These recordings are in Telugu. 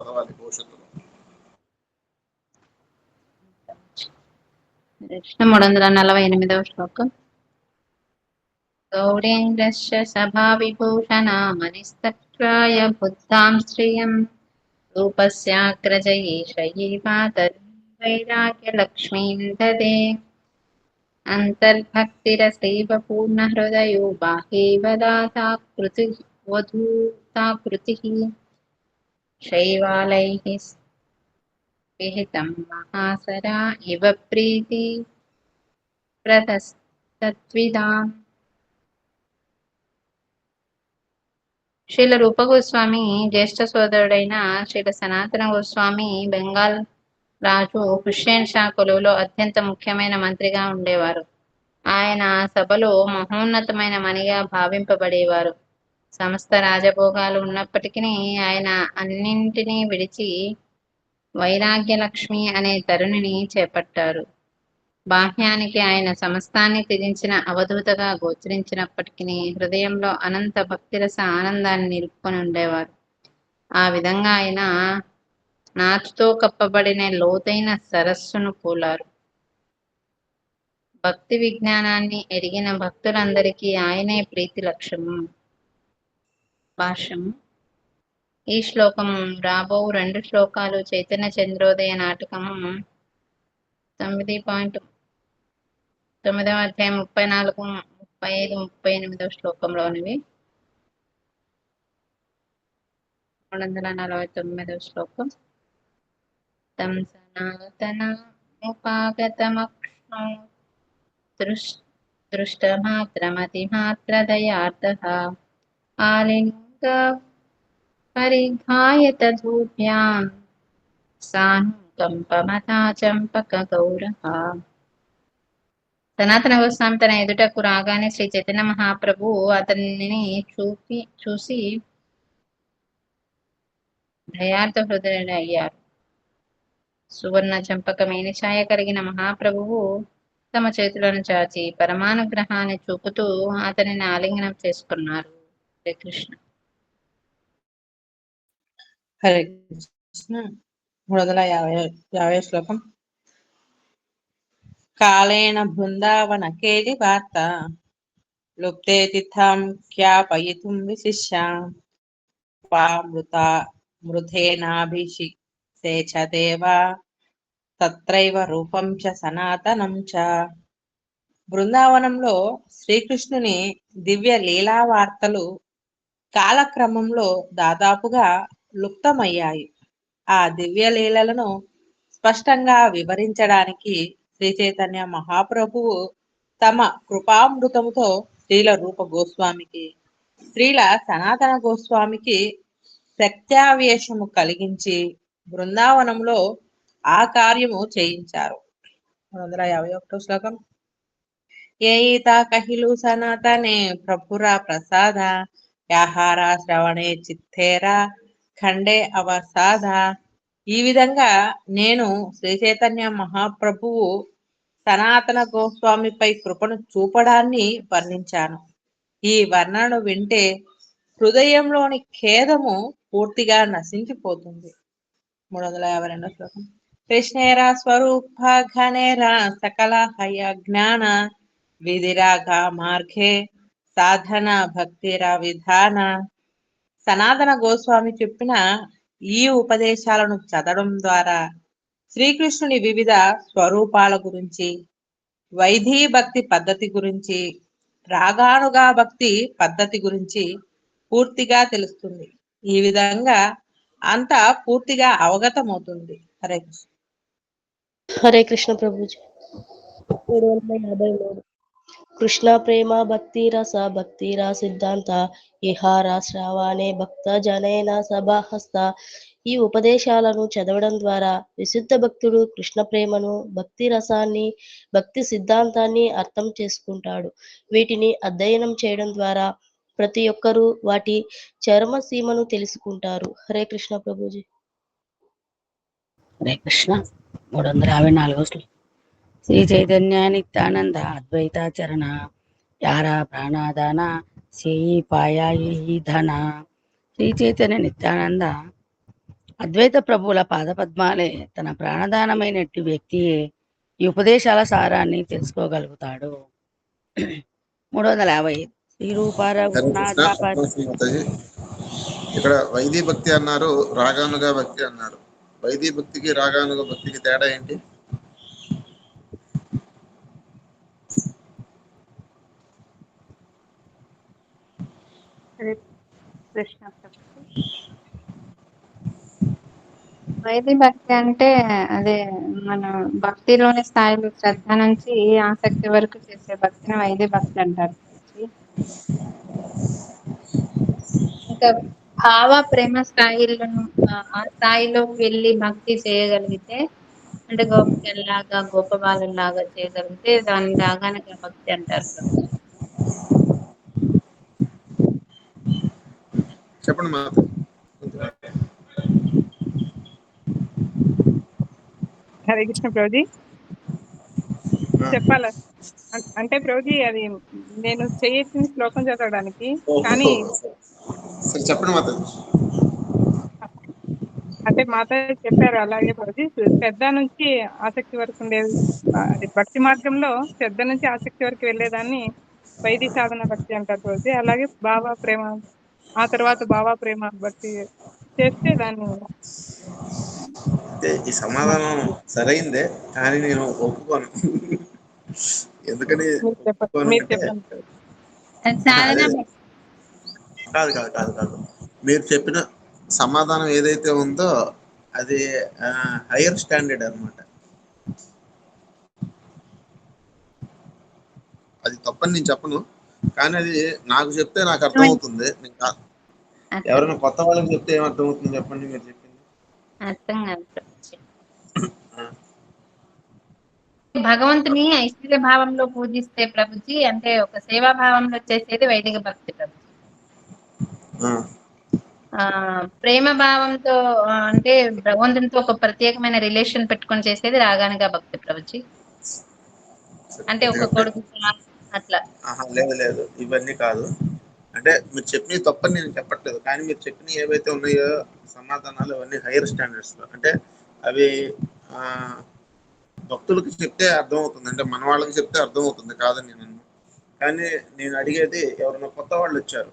చదవాలి భవిష్యత్తులో. 348వ శ్లోకం. గౌరీంద్రస్య సభావిభూషణామనిస్తత్రాయ బుద్ధాం శ్రియం రూపస్యాగ్రజయీషయీమాతర్వైరాగ్యలక్ష్మీం దదే అంతర్భక్తిరసైవ పూర్ణహృదయో బాహ్యేవ వధూతాకృతిః శైవాలైః విహితం మహాసరా ఇవ ప్రీతి ప్రతస్తత్విదాం. శ్రీల రూప గోస్వామి జ్యేష్ఠ సోదరుడైన శ్రీల సనాతన గోస్వామి బెంగాల్ రాజు హుస్సేన్ షా కొలువులో అత్యంత ముఖ్యమైన మంత్రిగా ఉండేవారు. ఆయన సభలో మహోన్నతమైన మణిగా భావింపబడేవారు. సమస్త రాజభోగాలు ఉన్నప్పటికీ ఆయన అన్నింటినీ విడిచి వైరాగ్యలక్ష్మి అనే తరుణిని చేపట్టారు. బాహ్యానికి ఆయన సమస్తాన్ని త్యజించిన అవధూతగా గోచరించినప్పటికీ హృదయంలో అనంత భక్తిరస ఆనందాన్ని నిలుపుకొని ఉండేవారు. ఆ విధంగా ఆయన నాచుతో కప్పబడిన లోతైన సరస్సును పోలారు. భక్తి విజ్ఞానాన్ని ఎరిగిన భక్తులందరికీ ఆయనే ప్రీతి లక్ష్యము. భాష్యము. ఈ శ్లోకము రాబో 2 శ్లోకాలు చైతన్య చంద్రోదయ నాటకము 9.9వ అధ్యాయం 34, 35, 38వ శ్లోకంలోనివి. 349వ శ్లోకం. తం సనాతనముపాగతమక్ష్ణో దృష్టమాత్రమతిమాత్రదయార్దః ఆలింగ పరిఘాయత ధూభ్యాం సానుకంపమతా చంపక గౌరః. సనాతన గోస్వామి తన ఎదుటకు రాగానే శ్రీ చైతన్య మహాప్రభు అతనిని చూసి దయార్థ హృదయుడు అయ్యారు. సువర్ణ చంపక మేనిఛాయ కలిగిన మహాప్రభువు తమ చేతులను చాచి పరమానుగ్రహాన్ని చూపుతూ అతనిని ఆలింగనం చేసుకున్నారు. హరే కృష్ణ. హరే కృష్ణ. 350వ శ్లోకం. కాళేన బృందావన కేలి వార్త లుప్తే తిథం ఖ్యాపయితుం విశిష్యాం మృథేనాభిషిక్తే చ దేవా తత్రైవ రూపం చ సనాతనం చ. బృందావనంలో శ్రీకృష్ణుని దివ్య లీలా వార్తలు కాలక్రమంలో దాదాపుగా లుప్తమయ్యాయి. ఆ దివ్య లీలలను స్పష్టంగా వివరించడానికి శ్రీ చైతన్య మహాప్రభువు తమ కృపామృతముతో శ్రీల రూప గోస్వామికి, శ్రీల సనాతన గోస్వామికి శక్త్యావేశము కలిగించి బృందావనంలో ఆ కార్యము చేయించారు. 151వ శ్లోకం. ఏయితా కహిలు సనాతనే ప్రభురా ప్రసాద యాహార శ్రవణే చిత్తేరా ఖండే అవసాద. ఈ విధంగా నేను శ్రీ చైతన్య మహాప్రభువు సనాతన గోస్వామిపై కృపను చూపడాన్ని వర్ణించాను. ఈ వర్ణనను వింటే హృదయంలోని ఖేదము పూర్తిగా నశించిపోతుంది. 352వ శ్లోకం. కృష్ణేరా స్వరూప ఘనేరా సకల హయ జ్ఞాన విధిరాగా మార్గే సాధన భక్తిరా విధాన. సనాతన గోస్వామి చెప్పిన ఈ ఉపదేశాలను చదవడం ద్వారా శ్రీకృష్ణుని వివిధ స్వరూపాల గురించి, వైధీ భక్తి పద్ధతి గురించి, రాగానుగా భక్తి పద్ధతి గురించి పూర్తిగా తెలుస్తుంది. ఈ విధంగా అంతా పూర్తిగా అవగతమవుతుంది. హరే కృష్ణ. హరే కృష్ణ ప్రభుజీ. 753. కృష్ణ ప్రేమ భక్తి రస సిద్ధాంత ఇహార శ్రావణే భక్త జనైన సభాహస్త. ఈ ఉపదేశాలను చదవడం ద్వారా విశుద్ధ భక్తుడు కృష్ణ ప్రేమను, భక్తి రసాన్ని, భక్తి సిద్ధాంతాన్ని అర్థం చేసుకుంటాడు. వీటిని అధ్యయనం చేయడం ద్వారా ప్రతి ఒక్కరూ వాటి చరమ సీమను తెలుసుకుంటారు. హరే కృష్ణ ప్రభుజీ. హరే కృష్ణ. 354 శ్లోకం. శ్రీ చైతన్య నిత్యానంద అద్వైతాచరణ యారా ప్రాణాదాన సేయి పాయాయి ధన. శ్రీ చైతన్య నిత్యానంద అద్వైత ప్రభువుల పాదపద్మాలే తన ప్రాణదానమైనట్టి వ్యక్తియే ఈ ఉపదేశాల సారాన్ని తెలుసుకోగలుగుతాడు. 355 శ్రీ రూప హరే కృష్ణ రఘునాథ పద్మశ్రీ మాతాజీ. ఇక్కడ వైదీ భక్తి అన్నారు, రాగానుగా భక్తి అన్నారు. వైదీ భక్తికి రాగానుగా భక్తికి తేడా ఏంటి? హరే కృష్ణ ప్రభుజీ. వైదిక భక్తి అంటే అదే మన భక్తిలోని స్థాయిలో శ్రద్ధ నుంచి ఆసక్తి వరకు చేసే భక్తిని వైదిక భక్తి అంటారు ప్రభుజీ. ఇంకా భావ ప్రేమ స్థాయిలను ఆ స్థాయిలోకి వెళ్ళి భక్తి చేయగలిగితే అంటే గోపికల్లాగా గోపబాలులాగా చేయగలిగితే దాని రాగానే భక్తి అంటారు ప్రభుజీ. చెప్పండి మాతాజీ. హరే కృష్ణ ప్రభుజీ. ఆ, చెప్పాలా? అంటే ప్రభుజీ అది నేను చేయొచ్చింది శ్లోకం చదవడానికి, ఓహో, కానీ సరే చెప్పండి మాతాజీ. అంటే మాత చెప్పారు అలాగే ప్రభుజీ. శ్రద్ధ నుంచి ఆసక్తి వరకు ఉండేది. అది భక్తి మార్గంలో శ్రద్ధ నుంచి ఆసక్తి వరకు వెళ్ళేదాన్ని వైదిక సాధన భక్తి అంటారు ప్రభుజీ. అలాగే భావ ప్రేమ, ఆ తర్వాత భావ ప్రేమ భక్తి చేస్తే దాన్ని అంటే ఈ సమాధానం సరైందే, కానీ నేను ఒప్పుకోను. ఎందుకని ఒప్పుకోను మీరు అంటే, చెప్పండి ప్రభుజీ. అదే సాధన కాదు కాదు కాదు కాదు మీరు చెప్పిన సమాధానం ఏదైతే ఉందో అది హయ్యర్ స్టాండర్డ్ అన్నమాట. అది తప్పని నేను చెప్పను, కానీ అది నాకు చెప్తే నాకు అర్థమవుతుంది. అర్థం ఎవరైనా కొత్త వాళ్ళకి చెప్తే ఏం అర్థమవుతుంది చెప్పండి, మీరు చెప్పింది. అర్థం కాదు ప్రభుజీ. ఆ, భగవంతుని ఐశ్వర్య భావంలో పూజిస్తే ప్రభుజీ అంటే ఒక సేవా భావంలో చేసేది వైదిక భక్తి ప్రభుజీ. ఆ, ఆ ప్రేమ భావంతో అంటే భగవంతునితో ఒక ప్రత్యేకమైన రిలేషన్ పెట్టుకొని చేసేది రాగానుగా భక్తి ప్రభుజీ. అంటే ఒక కొడుకు అట్లా. ఆహా, లేదు లేదు, ఇవన్నీ కాదు. అంటే మీరు చెప్పినవి తప్పని నేను చెప్పట్లేదు, కానీ మీరు చెప్పినవి ఏవైతే ఉన్నాయో సమాధానాలు అవన్నీ హైయర్ స్టాండర్డ్స్ లో, అంటే అవి ఆ, భక్తులకు చెప్తే అర్థమవుతుంది, అంటే మన వాళ్ళకి చెప్తే అర్థమవుతుంది కాదని నేను అన్నాను. కానీ నేను అడిగేది ఎవరైనా కొత్త వాళ్ళు వచ్చారు,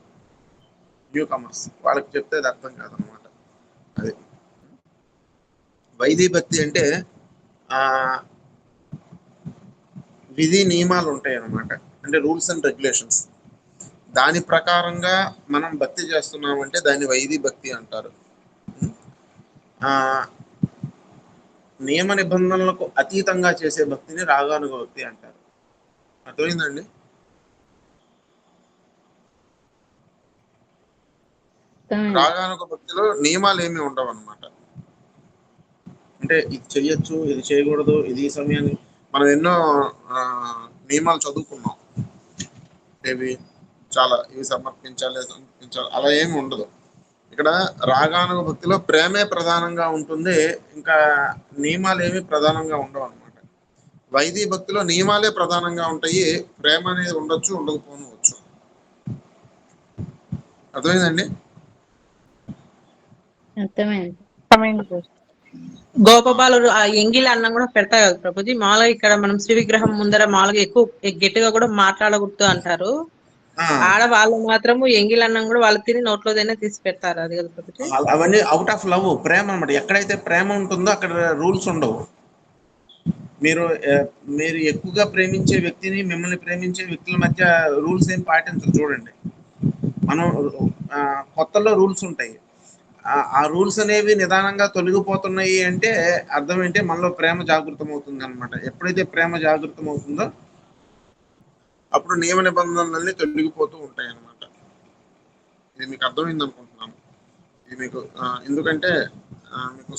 న్యూ కమర్స్, వాళ్ళకి చెప్తే అది అర్థం కాదనమాట. అది వైదీ భక్తి అంటే ఆ విధి నియమాలు ఉంటాయి అన్నమాట, అంటే రూల్స్ అండ్ రెగ్యులేషన్స్. దాని ప్రకారంగా మనం భక్తి చేస్తున్నామంటే దాన్ని వైదీ భక్తి అంటారు. ఆ నియమ నిబంధనలకు అతీతంగా చేసే భక్తిని రాగానుగ భక్తి అంటారు. అర్థమైందండి? రాగానుగ భక్తిలో నియమాలు ఏమి ఉండవు అనమాట. అంటే ఇది చెయ్యొచ్చు, ఇది చేయకూడదు, ఇది ఈ సమయాన్ని మనం ఎన్నో ఆ, నియమాలు చదువుకున్నాం. ఇవి చాలా, ఇవి సమర్పించాలి, అది సమర్పించాలి, అలా ఏమి ఉండదు. ఇక్కడ రాగానుగ భక్తిలో ప్రేమే ప్రధానంగా ఉంటుంది, ఇంకా నియమాలు ఏమి ప్రధానంగా ఉండవు అనమాట. వైదీ భక్తిలో నియమాలే ప్రధానంగా ఉంటాయి, ప్రేమ అనేది ఉండొచ్చు, ఉండకపోవచ్చు. అర్థమైందండి? అర్థమైంది. సమయం ప్రభుజీ. గోపబాలుడు ఆ ఎంగిలి అన్నం కూడా పెడతారు కదా ప్రభుజీ. మామూలుగా ఇక్కడ మనం శ్రీ విగ్రహం ముందర మామూలుగా ఎక్కువ గట్టిగా కూడా మాట్లాడకూడదు అంటారు. ఆ, ఆడవాళ్ళు మాత్రము ఎంగిలి అన్నం కూడా వాళ్ళు తిని నోట్లోదైనా తీసి పెడతారు, అది కదా ప్రభుజీ. అవన్నీ అవుట్ ఆఫ్ లవ్, ప్రేమ అనమాట. ఎక్కడైతే ప్రేమ ఉంటుందో అక్కడ రూల్స్ ఉండవు. మీరు మీరు ఎక్కువగా ప్రేమించే వ్యక్తిని, మిమ్మల్ని ప్రేమించే వ్యక్తుల మధ్య రూల్స్ ఏం పాటించరు చూడండి. మనం కొత్తలో రూల్స్ ఉంటాయి. ఆ రూల్స్ అనేవి నిదానంగా తొలగిపోతున్నాయి అంటే అర్థం ఏంటి, మనలో ప్రేమ జాగృతం అవుతుంది అనమాట. ఎప్పుడైతే ప్రేమ జాగృతం అవుతుందో అప్పుడు నియమ నిబంధనలన్నీ తొలగిపోతూ ఉంటాయి అనమాట. ఇది మీకు అర్థమైంది అనుకుంటున్నాను. ఇది మీకు ఎందుకంటే మీకు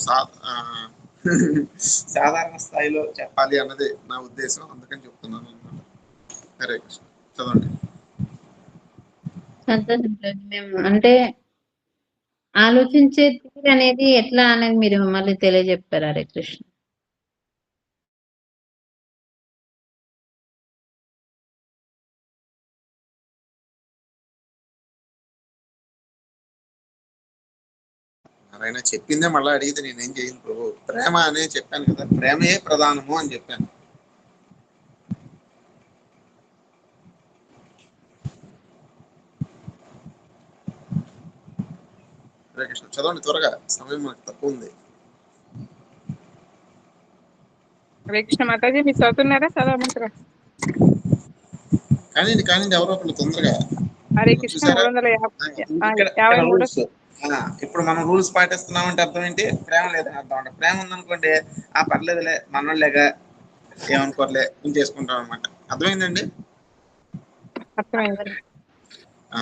సాధారణ స్థాయిలో చెప్పాలి అన్నది నా ఉద్దేశం, అందుకని చెప్తున్నాను అనమాట. హరే కృష్ణ. చదవండి. సంతోషం ప్రభుజీ. మేము అంటే ఆలోచించే తీరు అనేది ఎట్లా అనేది మీరు మళ్ళీ తెలియజెప్పారు. హరే కృష్ణ. ఆయన చెప్పిందే మళ్ళీ అడిగితే నేనేం చేయను ప్రభు. ప్రేమ అనే చెప్పాను కదా, ప్రేమయే ప్రధానము అని చెప్పాను. హరే కృష్ణ. చదవండి త్వరగా, సమయం మనకు తక్కువ ఉంది. హరే కృష్ణ మాతాజీ, మీరు చదువుతున్నారా చదవమంటారా? కానీ ఎవరో ఒకళ్ళు తొందరగా. హరే ఇదిగో కృష్ణ చూసారా, 350 రూల్స్. ఇప్పుడు మనం రూల్స్ పాటిస్తున్నామంటే అర్థం ఏంటి? ప్రేమ లేదని అర్థం అంట. ప్రేమ ఉందనుకోండి, ఆ పర్లేదులే మనోళ్ళేగా, ఏమనుకోర్లే అని చేసుకుంటాం అనమాట. అర్థమైందండి? అర్థమైంది. ఆ,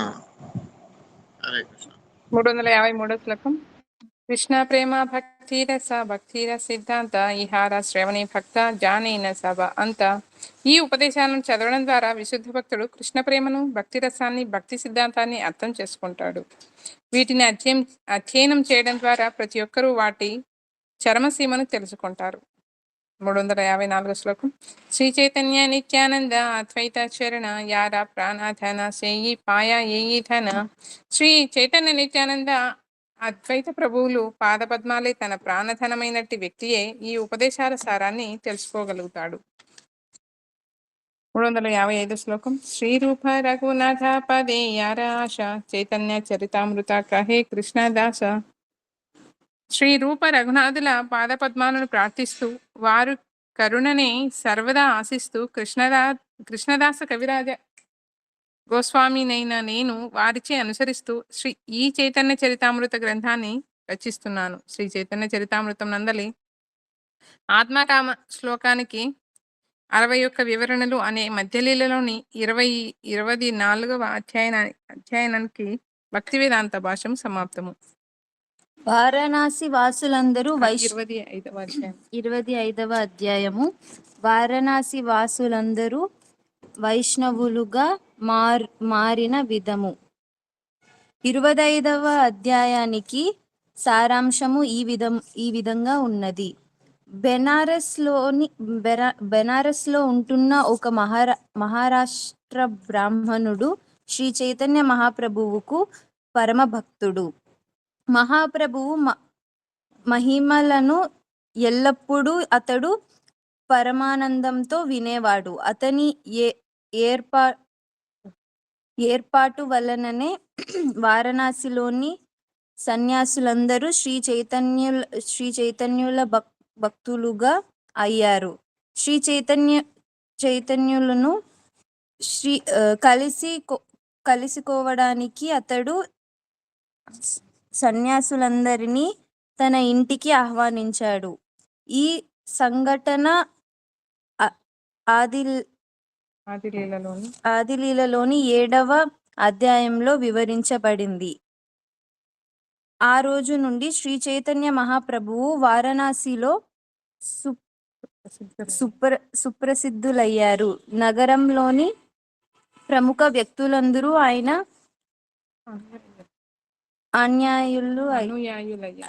హరే కృష్ణ. 353 శ్లోకం. కృష్ణ ప్రేమ భక్తిర సిద్ధాంత ఇహార శ్రవణి భక్త జానేన సభ అంత. ఈ ఉపదేశాలను చదవడం ద్వారా విశుద్ధ భక్తుడు కృష్ణ ప్రేమను, భక్తి రసాన్ని, భక్తి సిద్ధాంతాన్ని అర్థం చేసుకుంటాడు. వీటిని అధ్యయనం చేయడం ద్వారా ప్రతి ఒక్కరూ వాటి చరమసీమను తెలుసుకుంటారు. 354 శ్లోకం. శ్రీ చైతన్య నిత్యానంద అద్వైత చరణ యార ప్రాణాధన సేయి పాయ ఏయి ధన. శ్రీ చైతన్య నిత్యానంద అద్వైత ప్రభువులు పాదపద్మాలే తన ప్రాణధనమైనట్టి వ్యక్తియే ఈ ఉపదేశాల సారాన్ని తెలుసుకోగలుగుతాడు. 355 శ్లోకం. శ్రీ రూప రఘునాథ పదే యార ఆశ చైతన్య చరితామృత కహే కృష్ణదాస. శ్రీ రూప రఘునాథుల పాదపద్మాలను ప్రార్థిస్తూ, వారు కరుణనే సర్వదా ఆశిస్తూ కృష్ణదాస కవిరాజ గోస్వామినైన నేను వారిచే అనుసరిస్తూ ఈ చైతన్య చరితామృత గ్రంథాన్ని రచిస్తున్నాను. శ్రీ చైతన్య చరితామృతం నందలి ఆత్మకామ శ్లోకానికి 61 వివరణలు అనే మధ్యలీలలోని 24వ అధ్యాయానికి భక్తి వేదాంత భాష్యం సమాప్తము. వారణాసి వాసులందరూ 25వ అధ్యాయం. 25వ అధ్యాయము. వారణాసి వాసులందరూ వైష్ణవులుగా మారిన విధము. 25వ అధ్యాయానికి సారాంశము ఈ విధంగా ఉన్నది. బెనారస్లో ఉంటున్న ఒక మహారాష్ట్ర బ్రాహ్మణుడు శ్రీ చైతన్య మహాప్రభువుకు పరమ భక్తుడు. మహాప్రభువు మహిమలను ఎల్లప్పుడూ అతడు పరమానందంతో వినేవాడు. అతని ఏర్పాటు వలననే వారణాసిలోని సన్యాసులందరూ శ్రీ చైతన్యుల భక్తులుగా అయ్యారు. శ్రీ చైతన్యులను కలుసుకోవడానికి అతడు సన్యాసులందరినీ తన ఇంటికి ఆహ్వానించాడు. ఈ సంఘటన ఆదిలీలలోని 7వ అధ్యాయంలో వివరించబడింది. ఆ రోజు నుండి శ్రీ చైతన్య మహాప్రభువు వారణాసిలో సుప్రసిద్ధులయ్యారు. నగరంలోని ప్రముఖ వ్యక్తులందరూ ఆయన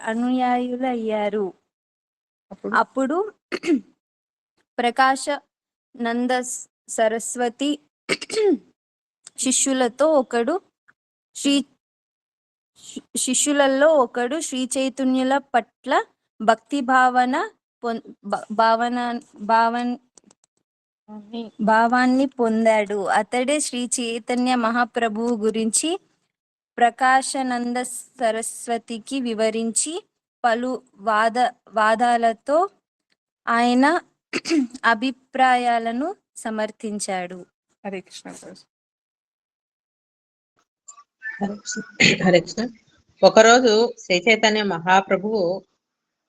అనుయాయులయ్యారు. అప్పుడు ప్రకాశానంద సరస్వతి శిష్యులలో ఒకడు శ్రీ చైతన్యుల పట్ల భక్తి భావాన్ని పొందాడు. అతడే శ్రీ చైతన్య మహాప్రభువు గురించి ప్రకాశానంద సరస్వతికి వివరించి పలు వాదాలతో ఆయన అభిప్రాయాలను సమర్థించాడు. హరే కృష్ణ. హరే కృష్ణ. ఒకరోజు శ్రీ చైతన్య మహాప్రభువు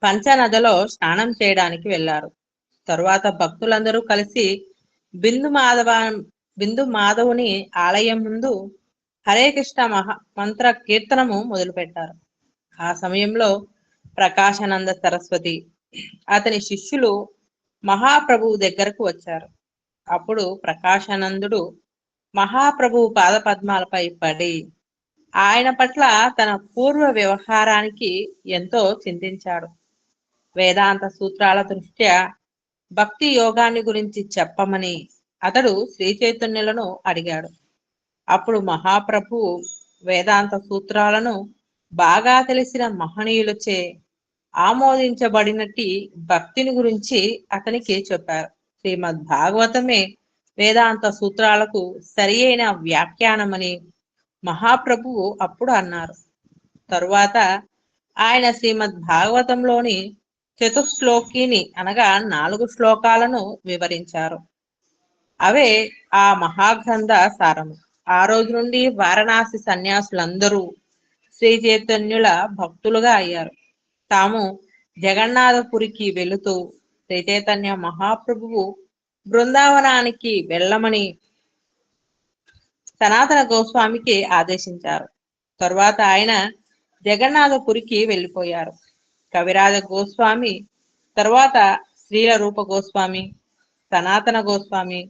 పంచనదిలో స్నానం చేయడానికి వెళ్లారు. తరువాత భక్తులందరూ కలిసి బిందు మాధవుని ఆలయం ముందు హరే కృష్ణ మంత్ర కీర్తనము మొదలుపెట్టారు. ఆ సమయంలో ప్రకాశానంద సరస్వతి అతని శిష్యులు మహాప్రభువు దగ్గరకు వచ్చారు. అప్పుడు ప్రకాశానందుడు మహాప్రభువు పాదపద్మాలపై పడి ఆయన పట్ల తన పూర్వ వ్యవహారానికి ఎంతో చింతించాడు. వేదాంత సూత్రాల దృష్ట్యా భక్తి యోగాన్ని గురించి చెప్పమని అతడు శ్రీ చైతన్యులను అడిగాడు. అప్పుడు మహాప్రభువు వేదాంత సూత్రాలను బాగా తెలిసిన మహనీయులచే ఆమోదించబడినట్టి భక్తిని గురించి అతనికి చెప్పారు. శ్రీమద్ భాగవతమే వేదాంత సూత్రాలకు సరి అయిన వ్యాఖ్యానమని మహాప్రభువు అప్పుడు అన్నారు. తరువాత ఆయన శ్రీమద్ భాగవతంలోని చతుశ్లోకిని అనగా 4 శ్లోకాలను వివరించారు. అవే ఆ మహాగ్రంథ సారము. ఆ రోజు నుండి వారణాసి సన్యాసులందరూ శ్రీ చైతన్యుల భక్తులుగా అయ్యారు. తాము జగన్నాథపురికి వెళుతూ శ్రీ చైతన్య మహాప్రభువు బృందావనానికి వెళ్ళమని సనాతన గోస్వామికి ఆదేశించారు. తరువాత ఆయన జగన్నాథపురికి వెళ్ళిపోయారు. కవిరాజ గోస్వామి తరువాత శ్రీల రూప గోస్వామి, సనాతన గోస్వామి,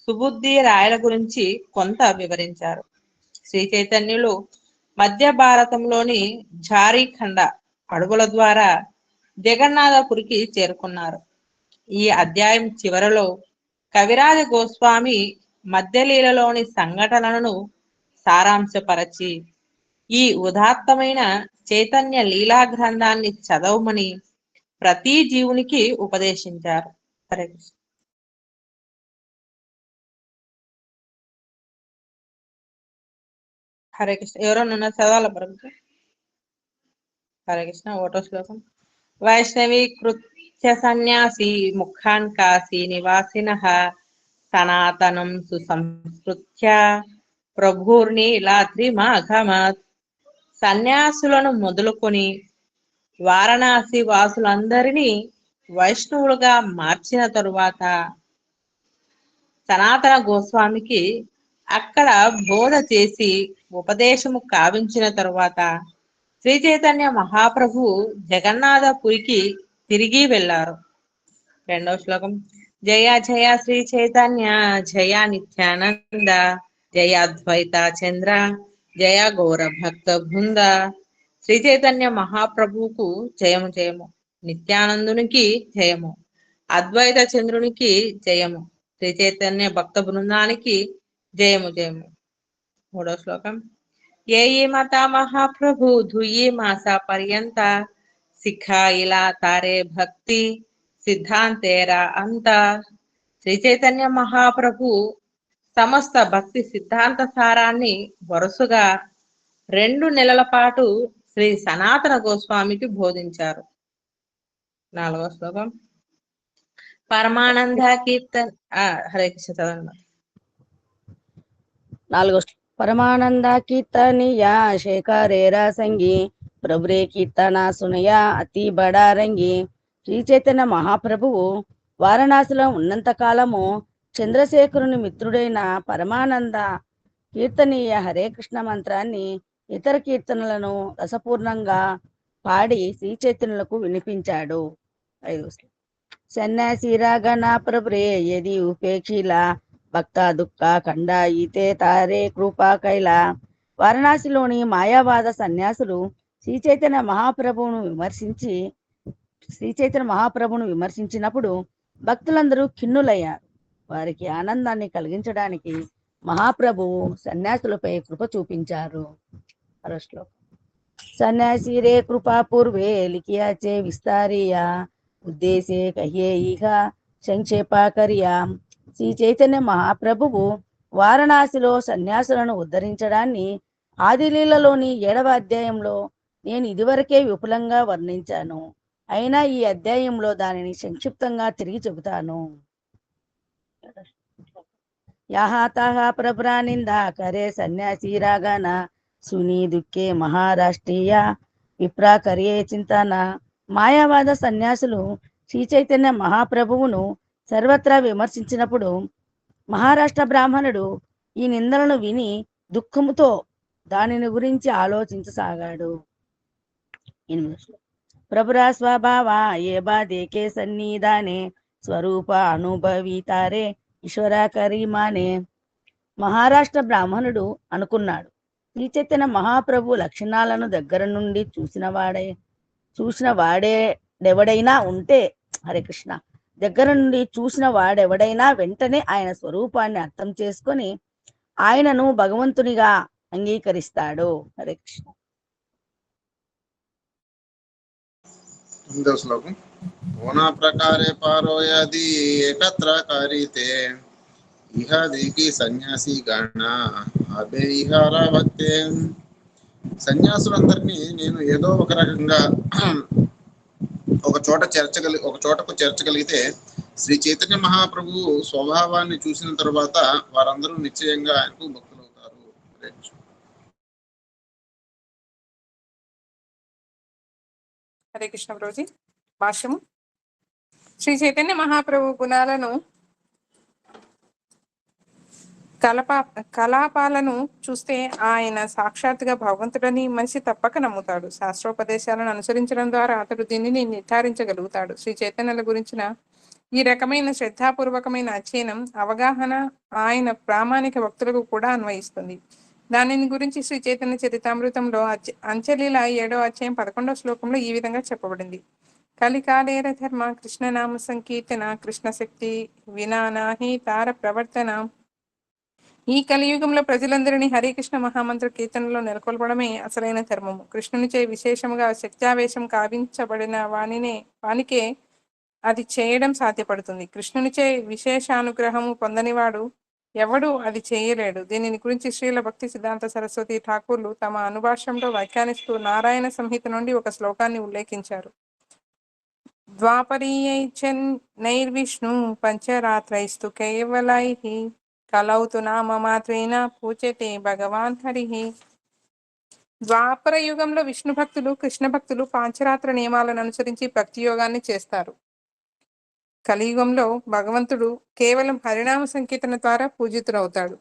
సుబుద్ధి రాయల గురించి కొంత వివరించారు. శ్రీ చైతన్యులు మధ్య భారతంలోని ఝారీఖండ అడవుల ద్వారా జగన్నాథపురికి చేరుకున్నారు. ఈ అధ్యాయం చివరలో కవిరాజ గోస్వామి మధ్యలీలలోని సంఘటనలను సారాంశపరచి ఈ ఉదాత్తమైన చైతన్య లీలా గ్రంథాన్ని చదవమని ప్రతి జీవునికి ఉపదేశించారు. హరే కృష్ణ. హరే కృష్ణ. ఎవరన్నా చదవాల ప్రభుత్వం? హరే కృష్ణ. ఓటో శ్లోకం. వైష్ణవీ కృత్య సన్యాసి ముఖాన్ కాశీ నివాసినః సనాతనం సుసంస్కృత్య ప్రభుర్నీలాద్రిమాఘమత్. సన్యాసులను మొదలుకొని వారణాసి వాసులందరినీ వైష్ణవులుగా మార్చిన తరువాత సనాతన గోస్వామికి అక్కడ బోధ చేసి ఉపదేశము కావించిన తరువాత శ్రీ చైతన్య మహాప్రభు జగన్నాథపురికి తిరిగి వెళ్ళారు. 2వ శ్లోకం. జయ జయ శ్రీ చైతన్య జయ నిత్యానంద జయ అద్వైత చంద్ర జయ గౌర భక్త బృంద. శ్రీ చైతన్య మహాప్రభువుకు జయము జయము, నిత్యానందునికి జయము, అద్వైత చంద్రునికి జయము, శ్రీ చైతన్య భక్త బృందానికి జయము జయము. 3వ శ్లోకం. ఏయి మత మహాప్రభు ధుయి మాస పర్యంత సిఖా ఇలా తారే భక్తి సిద్ధాంతేరా అంత. శ్రీ చైతన్య మహాప్రభు సమస్త భక్తి సిద్ధాంత సారాన్ని వరుసగా 2 నెలల పాటు శ్రీ సనాతన గోస్వామికి బోధించారు. 4వ శ్లోకం. పరమానంద కీర్తన్ హరే కృష్ణ చదవండి. 4వ శ్లోకం. పరమానంద కీర్తనియా శేఖరేరా సంగి ప్రభురే కీర్తన సునయా అతి బడారంగి. శ్రీ చైతన్య మహాప్రభువు వారణాసిలో ఉన్నంత కాలము చంద్రశేఖరుని మిత్రుడైన పరమానంద కీర్తనీయ హరే కృష్ణ మంత్రాన్ని ఇతర కీర్తనలను రసపూర్ణంగా పాడి శ్రీ చైతన్యులకు వినిపించాడు. 5వ శ్లోకం. సన్యాసిరాగణ ప్రభురే యది ఉపేక్షిలా భక్త దుఃఖ ఖండాయితే తారే కృపా కైలా. వారణాసిలోని మాయావాద సన్యాసులు శ్రీ చైతన్య మహాప్రభువును విమర్శించినప్పుడు భక్తులందరూ ఖిన్నులయ్యారు. వారికి ఆనందాన్ని కలిగించడానికి మహాప్రభువు సన్యాసులపై కృప చూపించారు. 6వ శ్లోకం. సన్యాసి రే కృపా పూర్వే లిఖియాచే విస్తారియా ఉద్దేశే కహ్యే ఇహ సంక్షేప కరియా. శ్రీ చైతన్య మహాప్రభువు వారణాసిలో సన్యాసులను ఉద్ధరించడాన్ని ఆదిలీలలోని 7వ అధ్యాయంలో నేను ఇదివరకే విపులంగా వర్ణించాను. అయినా ఈ అధ్యాయంలో దానిని సంక్షిప్తంగా తిరిగి చెబుతాను. యాహాతాహ ప్రభ్రానింద కరే సన్యాసి రాగాన సునీ దుఃఖే మహారాష్ట్రీయ విప్రా కరియే చింతన. మాయావాద సన్యాసులు శ్రీ చైతన్య మహాప్రభువును సర్వత్రా విమర్శించినప్పుడు మహారాష్ట్ర బ్రాహ్మణుడు ఈ నిందలను విని దుఃఖముతో దానిని గురించి ఆలోచించసాగాడు. 8వ శ్లోకం. ప్రభురా స్వభావ ఏ బాధేకే సన్నిధానే స్వరూప అనుభవితారే ఈశ్వర కరీమానే. మహారాష్ట్ర బ్రాహ్మణుడు అనుకున్నాడు, శ్రీ చైతన్య మహాప్రభు లక్షణాలను దగ్గర నుండి చూసిన వాడెవడైనా ఉంటే హరే కృష్ణ దగ్గర నుండి చూసిన వాడెవడైనా వెంటనే ఆయన స్వరూపాన్ని అర్థం చేసుకొని ఆయనను భగవంతునిగా అంగీకరిస్తాడు. హరే కృష్ణ. 8వ శ్లోకం. ఓనా ప్రకారే పారో యది ఏకత్ర కారీతే ఇహ దికి సన్యాసి గణ అభే ఇహార భక్తే. సన్యాసులందరినీ నేను ఏదో ఒక రకంగా ఒక చోటకు చేర్చగలిగితే శ్రీ చైతన్య మహాప్రభు స్వభావాన్ని చూసిన తర్వాత వారందరూ నిశ్చయంగా ఆయనకు భక్తులవుతారు. హరే కృష్ణ ప్రభుజీ. భాష్యము. శ్రీ చైతన్య మహాప్రభు గుణాలను కలాపాలను చూస్తే ఆయన సాక్షాత్తుగా భగవంతుడని మనిషి తప్పక నమ్ముతాడు. శాస్త్రోపదేశాలను అనుసరించడం ద్వారా అతడు దీనిని నిర్ధారించగలుగుతాడు. శ్రీ చైతన్యుల గురించిన ఈ రకమైన శ్రద్ధాపూర్వకమైన అధ్యయనం, అవగాహన ఆయన ప్రామాణిక భక్తులకు కూడా అన్వయిస్తుంది. దానిని గురించి శ్రీ చైతన్య చరితామృతంలో అంచెలీల 7వ అధ్యాయం 11వ శ్లోకంలో ఈ విధంగా చెప్పబడింది. కలికాలేర ధర్మ కృష్ణనామ సంకీర్తన కృష్ణ శక్తి వినానాహి తార ప్రవర్తన. ఈ కలియుగంలో ప్రజలందరినీ హరే కృష్ణ మహామంత్ర కీర్తనలో నెలకొల్పడమే అసలైన ధర్మము. కృష్ణునిచే విశేషముగా శక్త్యావేశం కావించబడిన వానికే అది చేయడం సాధ్యపడుతుంది. కృష్ణునిచే విశేషానుగ్రహము పొందనివాడు ఎవడు అది చేయలేడు. దీనిని గురించి శ్రీల భక్తి సిద్ధాంత సరస్వతి ఠాకూర్లు తమ అనుభాష్యంలో వ్యాఖ్యానిస్తూ నారాయణ సంహిత నుండి ఒక శ్లోకాన్ని ఉల్లేఖించారు. ద్వాపరీయైచన్ నైర్విష్ణు పంచరాత్రైస్తు కేవలైః కలౌతు నామ మాత్రేన పూజతే భగవాన్ హరిః. ద్వాపర యుగంలో విష్ణు భక్తులు, కృష్ణ భక్తులు పాంచరాత్ర నియమాలను అనుసరించి భక్తి యోగాన్ని చేస్తారు. కలియుగంలో భగవంతుడు కేవలం హరినామ సంకీర్తన ద్వారా పూజితుడవుతాడు.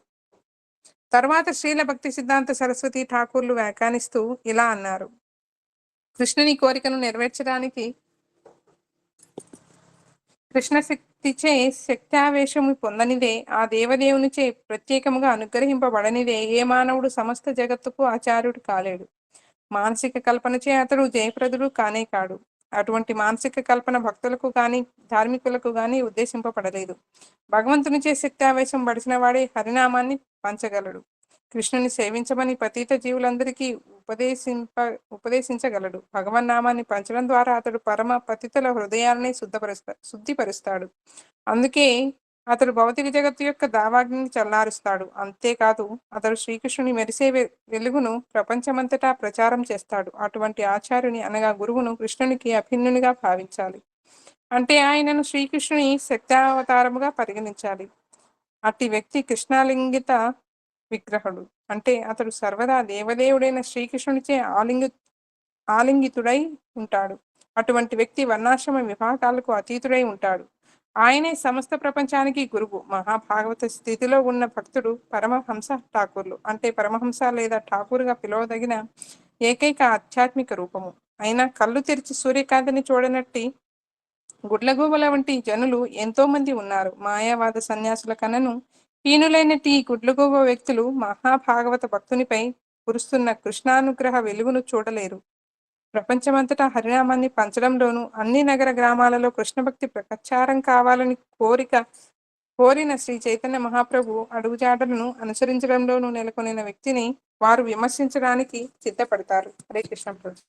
తర్వాత శ్రీల భక్తి సిద్ధాంత సరస్వతి ఠాకూర్లు వ్యాఖ్యానిస్తూ ఇలా అన్నారు. కృష్ణుని కోరికను నెరవేర్చడానికి కృష్ణ శక్తిచే శక్త్యావేశము పొందనిదే, ఆ దేవదేవునిచే ప్రత్యేకముగా అనుగ్రహింపబడనిదే ఏ మానవుడు సమస్త జగత్తుకు ఆచార్యుడు కాలేడు. మానసిక కల్పనచే అతడు జయప్రదుడు కానే కాడు. అటువంటి మానసిక కల్పన భక్తులకు గాని ధార్మికులకు గాని ఉద్దేశింపబడలేదు. భగవంతునిచే శక్త్యావేశం పడిచిన వాడే హరినామాన్ని పంచగలడు. కృష్ణుని సేవించమని పతీత జీవులందరికీ ఉపదేశించగలడు. భగవన్నామాన్ని పంచడం ద్వారా అతడు పరమ పతితుల హృదయాన్ని శుద్ధిపరుస్తాడు. అందుకే అతడు భౌతిక జగత్తు యొక్క దావాగ్ని చల్లారుస్తాడు. అంతేకాదు అతడు శ్రీకృష్ణుని మెరిసే వెలుగును ప్రపంచమంతటా ప్రచారం చేస్తాడు. అటువంటి ఆచార్యుని అనగా గురువును కృష్ణునికి అభిన్నునిగా భావించాలి. అంటే ఆయనను శ్రీకృష్ణుని శక్తావతారముగా పరిగణించాలి. అట్టి వ్యక్తి కృష్ణాలింగిత విగ్రహుడు. అంటే అతడు సర్వదా దేవదేవుడైన శ్రీకృష్ణునిచే ఆలింగితుడై ఉంటాడు. అటువంటి వ్యక్తి వర్ణాశ్రమ విభాగాలకు అతీతుడై ఉంటాడు. ఆయనే సమస్త ప్రపంచానికి గురువు. మహాభాగవత స్థితిలో ఉన్న భక్తుడు పరమహంస ఠాకూర్లు. అంటే పరమహంస లేదా ఠాకూర్గా పిలువదగిన ఏకైక ఆధ్యాత్మిక రూపము. అయినా కళ్ళు తెరిచి సూర్యకాంతిని చూడనట్టి గుడ్లగూబల వంటి జనులు ఎంతో మంది ఉన్నారు. మాయావాద సన్యాసుల కన్నను హీనులైనట్టి ఈ గుడ్లగూబ వ్యక్తులు మహాభాగవత భక్తునిపై కురుస్తున్న కృష్ణానుగ్రహ వెలుగును చూడలేరు. ప్రపంచమంతటా హరినామాన్ని పంచడంలోనూ అన్ని నగర గ్రామాలలో కృష్ణ భక్తి ప్రచారం కావాలని కోరిన శ్రీ చైతన్య మహాప్రభు అడుగుజాడలను అనుసరించడంలోనూ నెలకొనిన వ్యక్తిని వారు విమర్శించడానికి సిద్ధపడతారు. హరే కృష్ణ ప్రభు.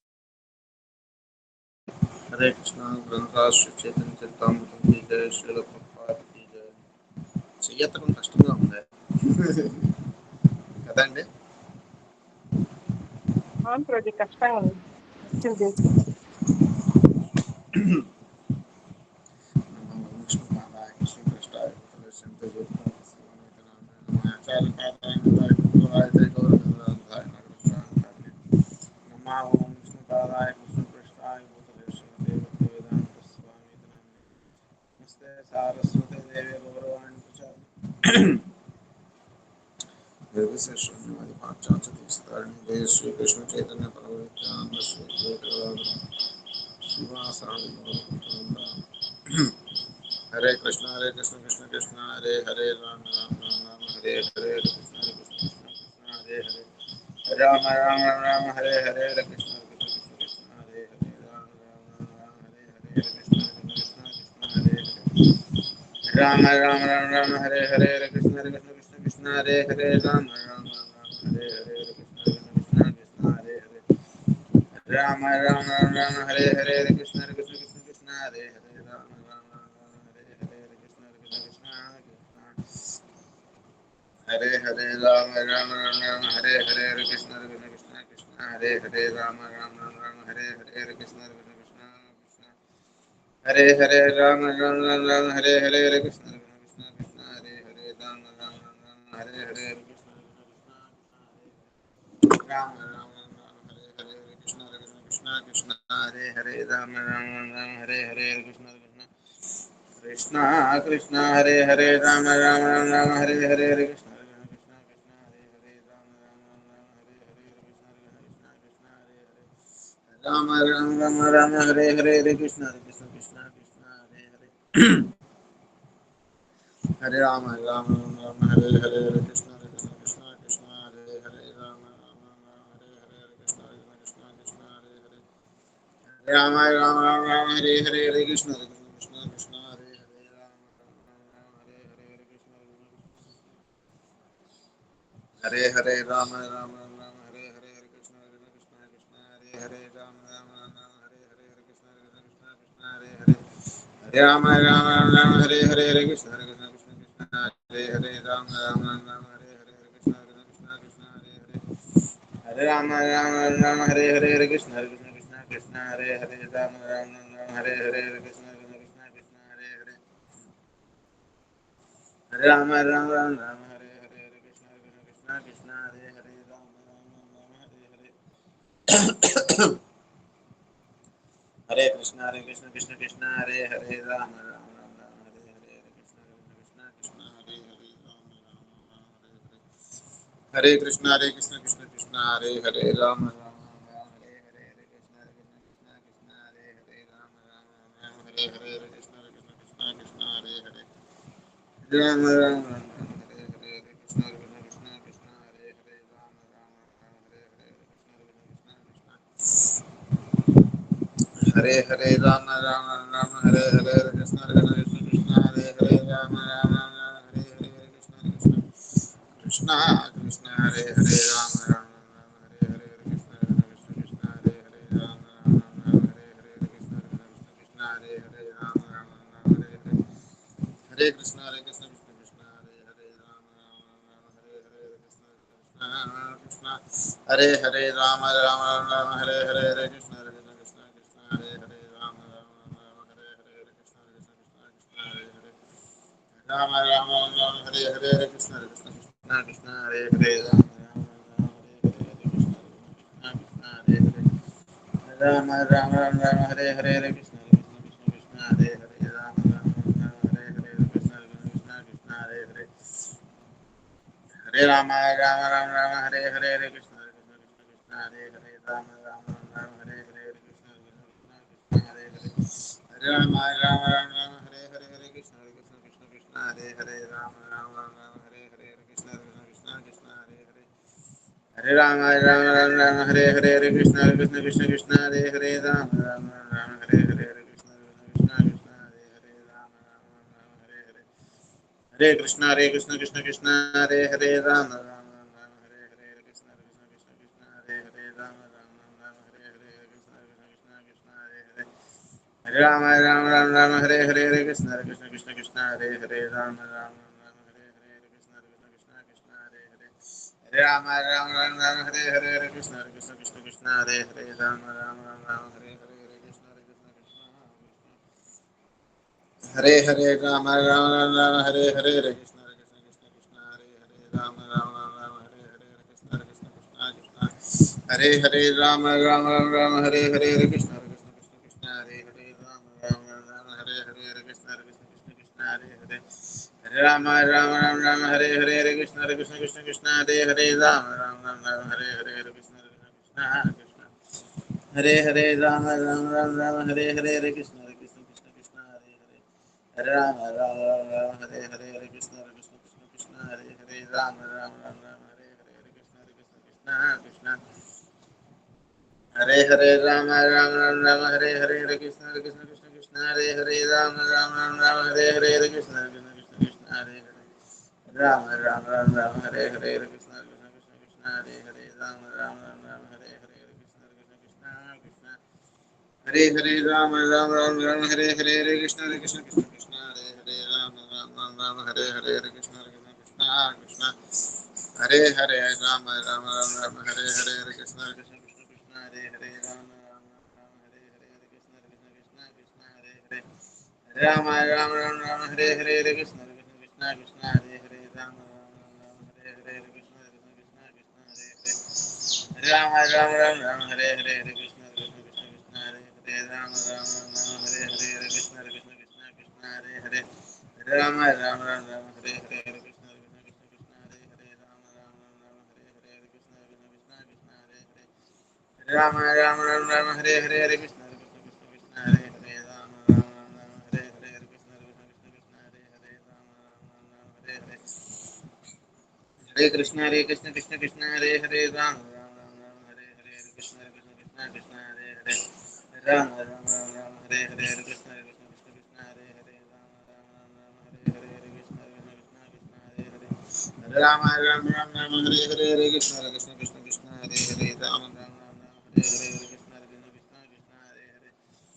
హరే కృష్ణ. గ్రంథరాజ్ శ్రీ చైతన్య చరితామృతం కీ జయ, శ్రీల ప్రభుపాద కీ జయ. చెయ్యతడం కష్టంగా ఉంది కదండి. అవును ప్రభు, కష్టంగా ఉంది. Shri Krishna Chaitanya Hare Krishna Hare Krishna Krishna Krishna Hare Hare Rama Rama Rama Hare Hare Krishna Krishna Hare Hare Rama Rama Rama Hare Hare Krishna Krishna Krishna Hare Hare Rama Rama Rama Hare Hare Krishna Krishna Hare Rama Rama Rama Hare Hare Krishna Krishna Krishna Hare Hare Rama Rama Rama Hare Hare Krishna Krishna Krishna Hare Hare Rama Rama Rama Hare Hare Krishna Krishna Hare Hare Rama Rama Rama Hare Hare Hare Krishna Krishna Krishna Hare Hare Rama Rama Rama Hare Hare Hare Krishna Krishna Krishna Hare Hare Rama Rama Rama Hare Hare Hare Krishna Krishna Krishna Hare Hare Rama Rama Rama Hare Hare Hare Krishna Krishna Krishna Hare Hare Rama Rama Rama Hare Hare Hare Krishna Rama Rama Rama Hare Hare Hare Krishna Krishna Krishna Hare Hare Rama Rama Rama Hare Hare Hare Krishna Krishna Krishna Hare Hare Rama Rama Rama Hare Hare Hare Krishna Krishna Krishna Hare Hare Rama Rama Rama Hare Hare Hare Krishna Krishna Krishna Hare Hare Rama Rama Rama Hare Hare Hare Krishna Krishna Krishna Krishna Hare Hare Hare Rama Rama Rama Hare Hare Hare Krishna Krishna Krishna Krishna Hare Hare Rama Rama Rama Hare Hare Hare Krishna Krishna Krishna Krishna Hare Hare Rama Rama Rama Hare Hare Hare Krishna Krishna Krishna Krishna Hare Hare Rama Rama Hare Hare Hare Krishna Hare Hare Rama Rama Rama Hare Hare Hare Krishna Krishna Krishna Krishna Hare Hare Rama Rama Rama Hare Hare Hare Krishna Krishna Krishna Krishna Hare Hare Rama Rama Rama Hare Hare Hare Krishna Krishna Krishna Krishna Hare Hare Rama Rama Rama Hare Hare Hare Krishna Krishna Krishna Krishna Hare Hare Hare Rama Rama Rama Hare Hare Hare Krishna Krishna Krishna Krishna Hare Hare Rama Rama Rama Hare Hare Hare Krishna Krishna Krishna Krishna Hare Hare Hare Rama Rama Rama Hare Hare Hare Krishna Krishna Krishna Krishna Hare Hare Rama Rama Rama Hare Hare Hare Krishna Krishna Krishna Hare Hare Rama Rama Rama Hare Hare Hare Krishna Krishna Krishna Hare Hare Rama Rama Rama Hare Hare Hare Krishna Krishna Krishna Hare Hare Rama Rama Rama Hare Hare Hare Krishna Krishna Krishna Hare Hare Rama Rama Rama Hare Hare Hare Krishna Krishna Krishna Hare Hare Rama Rama Rama Hare Hare Hare Krishna Krishna Krishna Hare Hare Rama Rama Rama Hare Hare Hare Krishna Krishna Hare Hare Rama Rama Rama Hare Hare Hare Krishna Krishna Hare Hare Rama Rama Rama Hare Hare Hare Krishna Krishna Hare Hare Rama Rama Rama Hare Hare Hare Krishna Krishna Hare Hare Rama Rama Rama Hare Hare Hare Krishna Krishna Hare Hare Rama Rama Rama Hare Hare Hare Krishna Krishna Krishna Hare Hare Rama Rama Rama Hare Hare Hare Krishna Krishna Hare Hare Rama Rama Rama Hare Hare Hare Krishna Krishna Krishna Hare Hare Rama Rama Rama Hare Hare Hare Krishna Krishna Krishna Hare Hare Rama Rama Rama Hare Hare Hare Krishna Krishna Krishna Hare Hare Rama Rama Rama Hare Hare Hare Krishna Krishna Krishna Hare Hare Rama Rama Rama Hare Hare Hare Krishna Krishna Krishna Hare Hare Rama Rama Rama Hare Hare Hare Krishna Krishna Krishna Hare Hare Hare Rama Rama Rama Rama Hare Hare Hare Krishna Krishna Krishna Hare Hare Rama Rama Rama Hare Hare Hare Krishna Krishna Krishna Hare Hare Hare Rama Rama Rama Rama Hare Hare Hare Krishna Krishna Krishna Hare Hare Rama Rama Rama Hare Hare Hare Krishna Krishna Krishna Hare Hare Hare Rama Rama Rama Rama Hare Hare Hare Krishna Krishna Krishna Hare Hare Rama Rama Rama Hare Hare Hare Krishna Krishna Krishna Hare Hare Rama Rama Rama Hare Hare Hare Krishna Krishna Krishna Hare Hare Rama Rama Rama Hare Hare Hare Krishna Krishna Krishna Hare Hare Rama Rama Rama Hare Hare Hare Krishna Krishna Hare Hare Hare Rama Rama Rama Rama Hare Hare Hare Krishna Krishna Hare Hare Rama Rama Rama Hare Hare Hare Krishna Krishna Hare Hare Hare Rama Rama Rama Rama Hare Hare Hare Krishna Krishna Hare Hare Rama Rama Rama Hare Hare Hare Krishna Hare Hare Rama Rama Rama Hare Hare Hare Krishna Krishna Hare Hare Rama Rama Rama Hare Hare Hare Krishna Krishna Hare Hare Rama Rama Rama Hare Hare Hare Krishna Krishna Hare Hare Rama Rama Rama Hare Hare Hare Krishna Krishna Hare Hare Hare Rama Rama Rama Hare Hare Hare Krishna Krishna Hare Hare Rama Rama Rama Hare Hare Hare Krishna Krishna Hare Hare Rama Rama Rama Hare Hare Hare Krishna Krishna Hare Hare Hare Rama Rama Rama Hare Hare Hare Krishna Krishna Hare Hare Rama Rama Rama Hare Hare Hare Krishna Krishna Hare Hare Rama Rama Rama Hare Hare Hare Krishna Krishna Hare Hare Rama Rama Rama Hare Hare Hare Krishna Krishna Hare Hare Rama Rama Rama Hare Hare Hare Krishna Krishna Hare Hare Rama Rama Rama Hare Hare Hare Krishna Krishna Hare Hare Ram Ram Ram Ram Hare Hare Hare Krishna Krishna Krishna Hare Hare Ram Ram Ram Ram Hare Hare Hare Krishna Krishna Krishna Hare Hare Ram Ram Ram Ram Hare Hare Hare Krishna Krishna Krishna Hare Hare Ram Ram Ram Hare Hare Hare Krishna Krishna Krishna Hare Hare Ram Ram Ram Ram Hare Hare Hare Krishna Krishna Krishna Hare Hare Ram Ram Ram Hare Hare Hare Krishna Krishna Krishna Hare Hare Ram Ram Ram Ram Hare Hare Hare Krishna Krishna Krishna Hare Hare Ram Ram Ram Hare Hare Hare Krishna Krishna Krishna Hare Hare Ram Ram Ram Ram Hare Hare Hare Krishna Krishna Krishna Hare Hare Ram Ram Ram Hare Hare Hare Krishna Krishna Krishna Hare Hare Ram Ram Ram Ram Hare Hare Hare Krishna Krishna Krishna Hare Hare Ram Ram Ram Hare Hare Hare Krishna Krishna Krishna Hare Hare Ram Ram Ram Hare Hare Hare Krishna Krishna Krishna Hare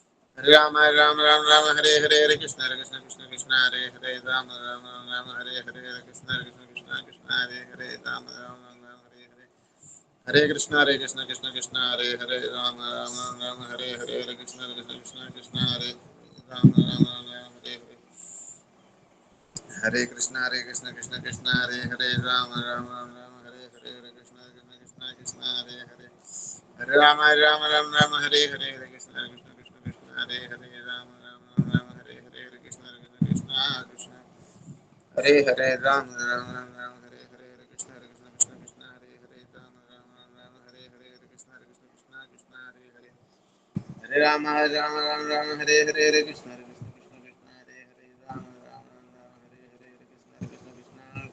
Hare Ram Ram Ram Hare Hare Hare Krishna Krishna Krishna Hare Hare Ram Ram Ram Hare Hare Hare Krishna Krishna Krishna Hare Hare Ram Ram Ram Hare Hare Hare Krishna Krishna Krishna Hare Hare Ram Ram Ram Ram Hare Hare Hare Krishna Krishna Krishna Krishna Hare Hare Ram Ram Ram Hare Hare Hare Krishna Krishna Krishna Hare Hare Ram Ram Ram Ram Hare Hare Hare Krishna Krishna Krishna Krishna Hare Hare Ram Ram Ram Hare Hare Hare Krishna Krishna Krishna Krishna Hare Hare Ram Ram Ram Hare Hare Hare Krishna Krishna Krishna Hare Hare Ram Ram Ram Hare Hare Hare Krishna Krishna Krishna हरे राम राम राम हरे हरे हरे कृष्ण कृष्ण कृष्ण हरे हरे राम राम राम हरे हरे हरे कृष्ण कृष्ण कृष्ण हरे हरे राम राम राम हरे हरे हरे कृष्ण कृष्ण कृष्ण हरे हरे राम राम राम हरे हरे हरे कृष्ण कृष्ण कृष्ण हरे हरे राम राम राम हरे हरे हरे कृष्ण कृष्ण कृष्ण हरे हरे राम राम राम हरे हरे हरे कृष्ण कृष्ण कृष्ण हरे हरे हरे राम राम राम हरे हरे हरे कृष्ण कृष्ण कृष्ण हरे हरे राम राम राम हरे हरे हरे कृष्ण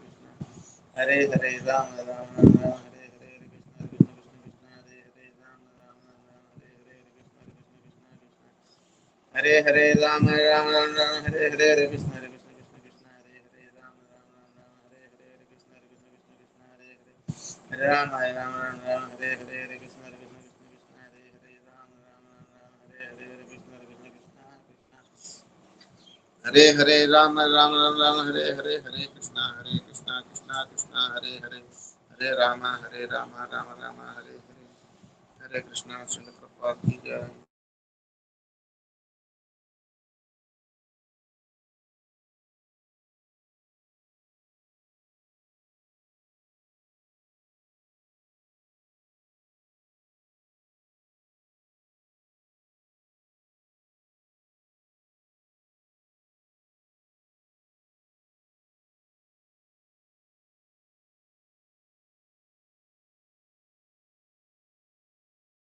कृष्ण कृष्ण हरे हरे राम राम राम हरे हरे हरे कृष्ण कृष्ण कृष्ण हरे हरे राम राम राम हरे हरे हरे कृष्ण कृष्ण कृष्ण हरे हरे राम राम राम हरे हरे हरे कृष्ण कृष्ण कृष्ण हरे हरे राम राम राम हरे हरे हरे कृष्ण कृष्ण कृष्ण हरे हरे राम राम राम हरे हरे हरे कृष्ण कृष्ण कृष्ण हरे हरे राम राम राम हरे हरे हरे कृष्ण कृष्ण कृष्ण हरे हरे राम राम राम हरे हरे हरे कृष्ण कृष्ण कृष्ण हरे हरे हरे राम राम राम हरे हरे हरे कृष्ण श्रील प्रभुपाद की जय।